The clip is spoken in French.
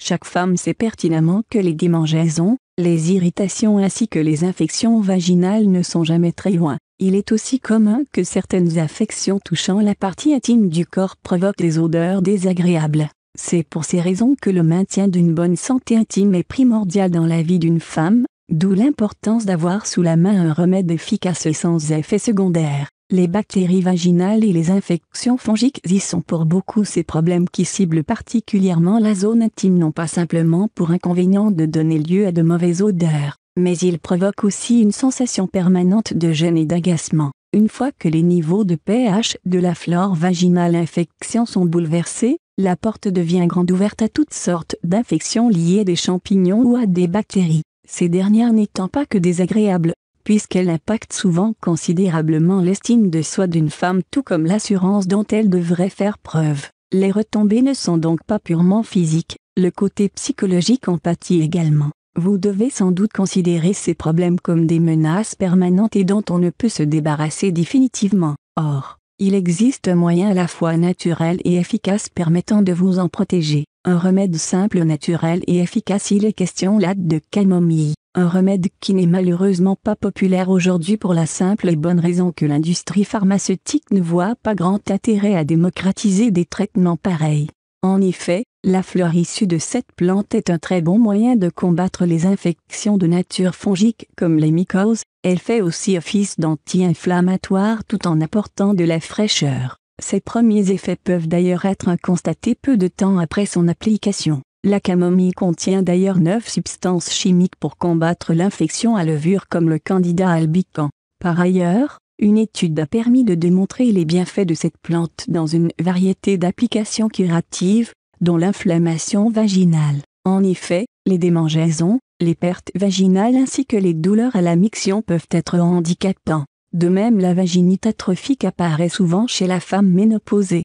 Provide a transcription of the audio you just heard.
Chaque femme sait pertinemment que les démangeaisons, les irritations ainsi que les infections vaginales ne sont jamais très loin. Il est aussi commun que certaines affections touchant la partie intime du corps provoquent des odeurs désagréables. C'est pour ces raisons que le maintien d'une bonne santé intime est primordial dans la vie d'une femme, d'où l'importance d'avoir sous la main un remède efficace et sans effet secondaire. Les bactéries vaginales et les infections fongiques y sont pour beaucoup. Ces problèmes qui ciblent particulièrement la zone intime n'ont pas simplement pour inconvénient de donner lieu à de mauvaises odeurs, mais ils provoquent aussi une sensation permanente de gêne et d'agacement. Une fois que les niveaux de pH de la flore vaginale infection sont bouleversés, la porte devient grande ouverte à toutes sortes d'infections liées à des champignons ou à des bactéries. Ces dernières n'étant pas que désagréables, puisqu'elles impactent souvent considérablement l'estime de soi d'une femme tout comme l'assurance dont elle devrait faire preuve. Les retombées ne sont donc pas purement physiques, le côté psychologique en pâtit également. Vous devez sans doute considérer ces problèmes comme des menaces permanentes et dont on ne peut se débarrasser définitivement. Or, il existe un moyen à la fois naturel et efficace permettant de vous en protéger. Un remède simple, naturel et efficace. Il est question là de camomille. Un remède qui n'est malheureusement pas populaire aujourd'hui pour la simple et bonne raison que l'industrie pharmaceutique ne voit pas grand intérêt à démocratiser des traitements pareils. En effet, la fleur issue de cette plante est un très bon moyen de combattre les infections de nature fongique comme les mycoses. Elle fait aussi office d'anti-inflammatoire tout en apportant de la fraîcheur. Ses premiers effets peuvent d'ailleurs être constatés peu de temps après son application. La camomille contient d'ailleurs 9 substances chimiques pour combattre l'infection à levure comme le Candida albicans. Par ailleurs, une étude a permis de démontrer les bienfaits de cette plante dans une variété d'applications curatives, dont l'inflammation vaginale. En effet, les démangeaisons, les pertes vaginales ainsi que les douleurs à la miction peuvent être handicapants. De même, la vaginite atrophique apparaît souvent chez la femme ménopausée.